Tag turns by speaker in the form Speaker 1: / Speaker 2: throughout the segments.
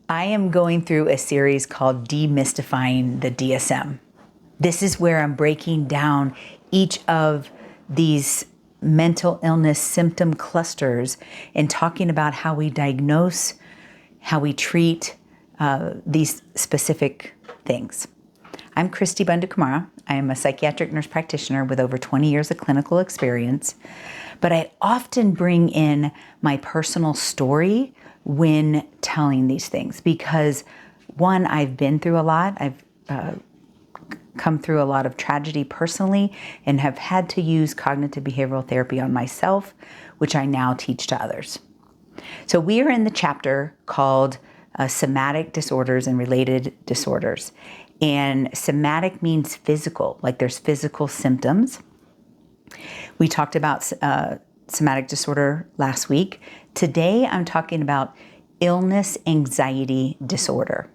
Speaker 1: I am going through a series called Demystifying the DSM. This is where I'm breaking down each of these mental illness symptom clusters and talking about how we diagnose, how we treat these specific things. I'm Christy Bundukumara. I am a psychiatric nurse practitioner with over 20 years of clinical experience, but I often bring in my personal story when telling these things because, one, I've been through a lot. I've come through a lot of tragedy personally and have had to use cognitive behavioral therapy on myself, which I now teach to others. So we are in the chapter called Somatic Disorders and Related Disorders. And somatic means physical, like there's physical symptoms. We talked about somatic disorder last week. Today, I'm talking about illness anxiety disorder.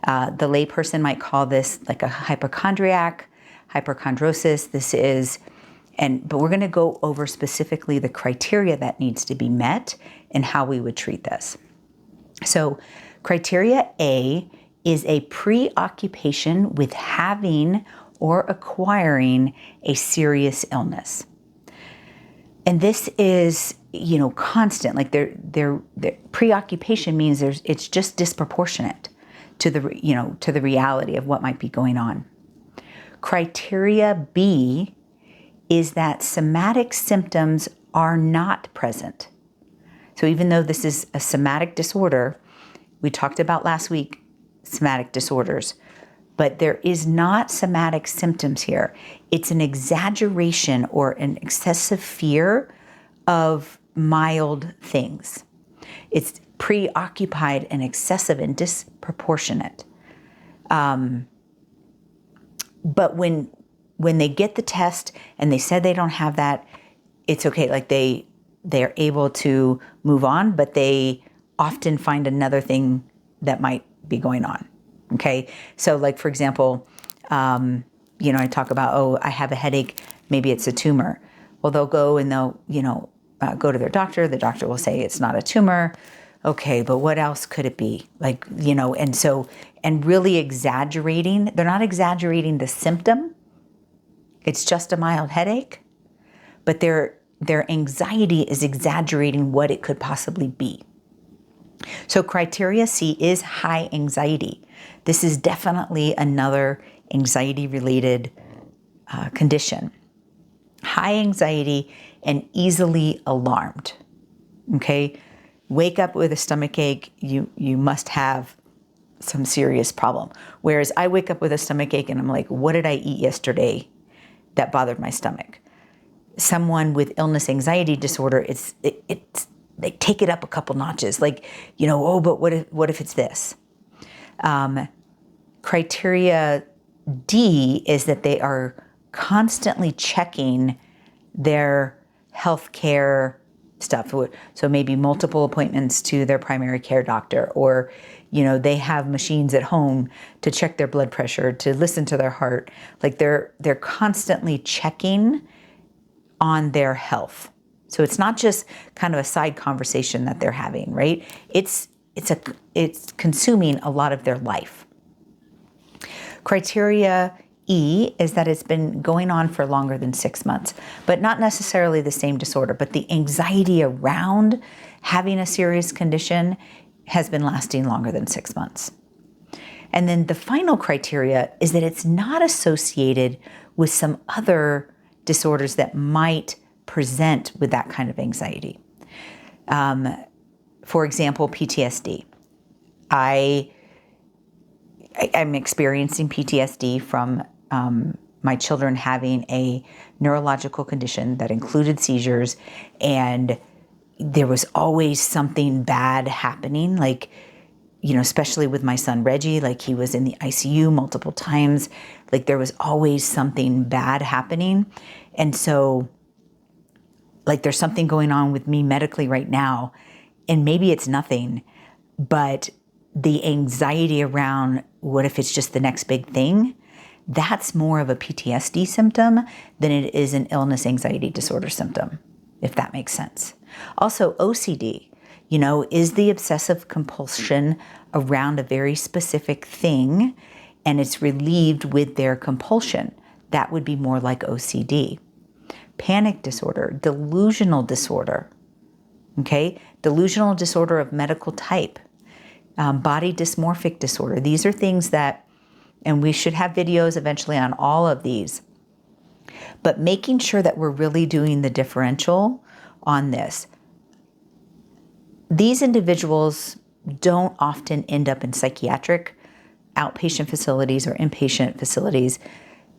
Speaker 1: The layperson might call this like a hypochondriac, hypochondriasis. But we're going to go over specifically the criteria that needs to be met and how we would treat this. So, criteria A is a preoccupation with having or acquiring a serious illness. And this is, constant. Like their preoccupation means it's just disproportionate to the reality of what might be going on. Criteria B is that somatic symptoms are not present. So even though this is a somatic disorder, we talked about last week somatic disorders, but there is not somatic symptoms here. It's an exaggeration or an excessive fear of mild things. It's preoccupied and excessive and disproportionate. But when they get the test and they said they don't have that, it's okay. Like they're able to move on, but they often find another thing that might be going on. Okay. So like, for example, I talk about, I have a headache. Maybe it's a tumor. Well, they'll go and they'll, go to their doctor. The doctor will say it's not a tumor. Okay. But what else could it be? And really exaggerating, they're not exaggerating the symptom. It's just a mild headache, but their anxiety is exaggerating what it could possibly be. So criteria C is high anxiety. This is definitely another anxiety-related condition. High anxiety and easily alarmed. Okay, wake up with a stomach ache. You must have some serious problem. Whereas I wake up with a stomach ache and I'm like, what did I eat yesterday that bothered my stomach? Someone with illness anxiety disorder, they take it up a couple notches. Like, but what if it's this? Criteria D is that they are constantly checking their healthcare stuff. So maybe multiple appointments to their primary care doctor, or, they have machines at home to check their blood pressure, to listen to their heart. Like they're constantly checking on their health. So it's not just kind of a side conversation that they're having, right? It's consuming a lot of their life. Criteria E is that it's been going on for longer than 6 months, but not necessarily the same disorder, but the anxiety around having a serious condition has been lasting longer than 6 months. And then the final criteria is that it's not associated with some other disorders that might present with that kind of anxiety. For example, PTSD. I'm experiencing PTSD from my children having a neurological condition that included seizures, and there was always something bad happening, like, especially with my son Reggie, like he was in the ICU multiple times, like there was always something bad happening. And so, like there's something going on with me medically right now, and maybe it's nothing, but the anxiety around what if it's just the next big thing, that's more of a PTSD symptom than it is an illness anxiety disorder symptom, if that makes sense. Also, OCD. You know, is the obsessive compulsion around a very specific thing and it's relieved with their compulsion? That would be more like OCD. Panic disorder, delusional disorder, okay? Delusional disorder of medical type, body dysmorphic disorder. These are things that, and we should have videos eventually on all of these, but making sure that we're really doing the differential on this. These individuals don't often end up in psychiatric outpatient facilities or inpatient facilities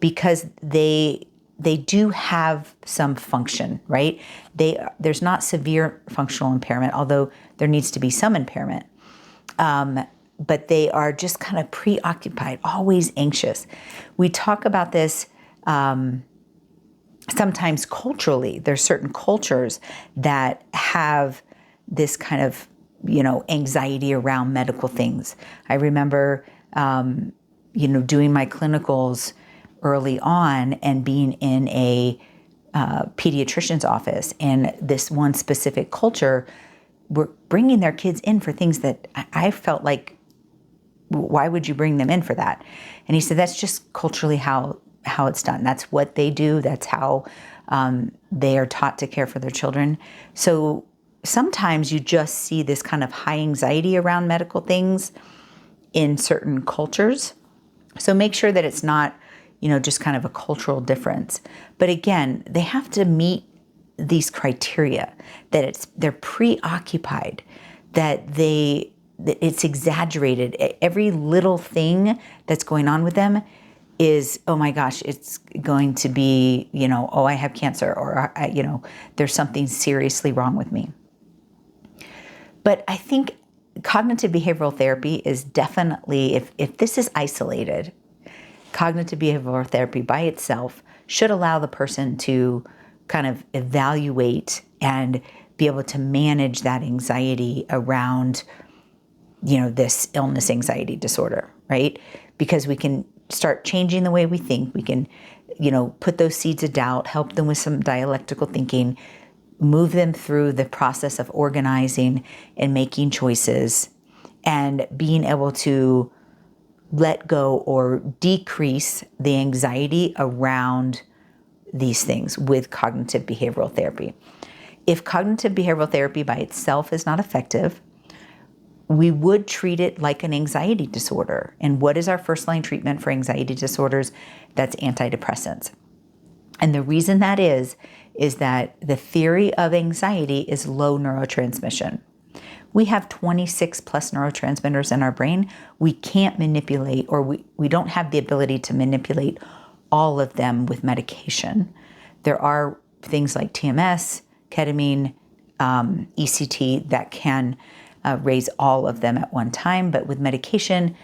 Speaker 1: because they do have some function, right? There's not severe functional impairment, although there needs to be some impairment. But they are just kind of preoccupied, always anxious. We talk about this sometimes culturally. There's certain cultures that have this kind of, you know, anxiety around medical things. I remember, you know, doing my clinicals early on and being in a pediatrician's office, and this one specific culture were bringing their kids in for things that I felt like, why would you bring them in for that? And he said, that's just culturally how it's done. That's what they do. That's how they are taught to care for their children. So sometimes you just see this kind of high anxiety around medical things in certain cultures. So make sure that it's not, you know, just kind of a cultural difference. But again, they have to meet these criteria, that they're preoccupied, that it's exaggerated. Every little thing that's going on with them is, oh my gosh, it's going to be, you know, oh, I have cancer, or, you know, there's something seriously wrong with me. But I think cognitive behavioral therapy is definitely, if this is isolated, cognitive behavioral therapy by itself should allow the person to kind of evaluate and be able to manage that anxiety around, you know, this illness anxiety disorder, right? Because we can start changing the way we think. We can, you know, put those seeds of doubt, help them with some dialectical thinking, move them through the process of organizing and making choices, and being able to let go or decrease the anxiety around these things with cognitive behavioral therapy. If cognitive behavioral therapy by itself is not effective, we would treat it like an anxiety disorder. And what is our first line treatment for anxiety disorders? That's antidepressants. And the reason that is that the theory of anxiety is low neurotransmission. We have 26 plus neurotransmitters in our brain. We can't manipulate, or we don't have the ability to manipulate all of them with medication. There are things like TMS, ketamine, ECT that can raise all of them at one time. But with medication,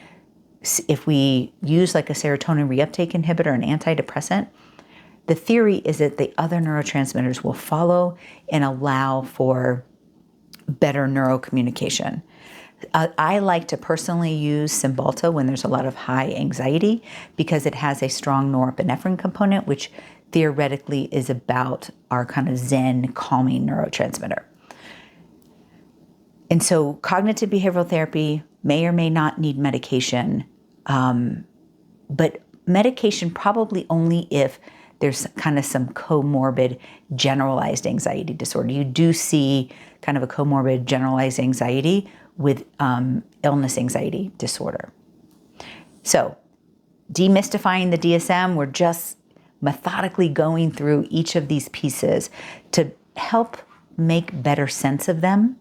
Speaker 1: if we use like a serotonin reuptake inhibitor, an antidepressant, the theory is that the other neurotransmitters will follow and allow for better neurocommunication. I like to personally use Cymbalta when there's a lot of high anxiety because it has a strong norepinephrine component, which theoretically is about our kind of Zen calming neurotransmitter. And so cognitive behavioral therapy may or may not need medication, but medication probably only if there's kind of some comorbid generalized anxiety disorder. You do see kind of a comorbid generalized anxiety with illness anxiety disorder. So demystifying the DSM, we're just methodically going through each of these pieces to help make better sense of them,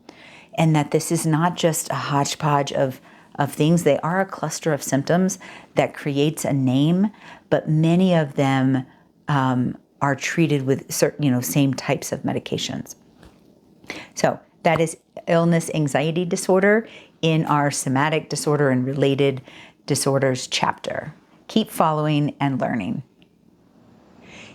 Speaker 1: and that this is not just a hodgepodge of things. They are a cluster of symptoms that creates a name, but many of them are treated with certain, same types of medications. So that is illness anxiety disorder in our somatic disorder and related disorders chapter. Keep following and learning.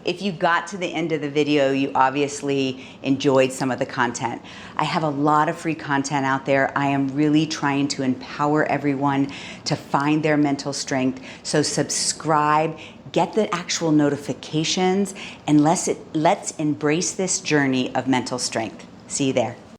Speaker 1: If you got to the end of the video, you obviously enjoyed some of the content. I have a lot of free content out there. I am really trying to empower everyone to find their mental strength. So subscribe, get the actual notifications, and let's embrace this journey of mental strength. See you there.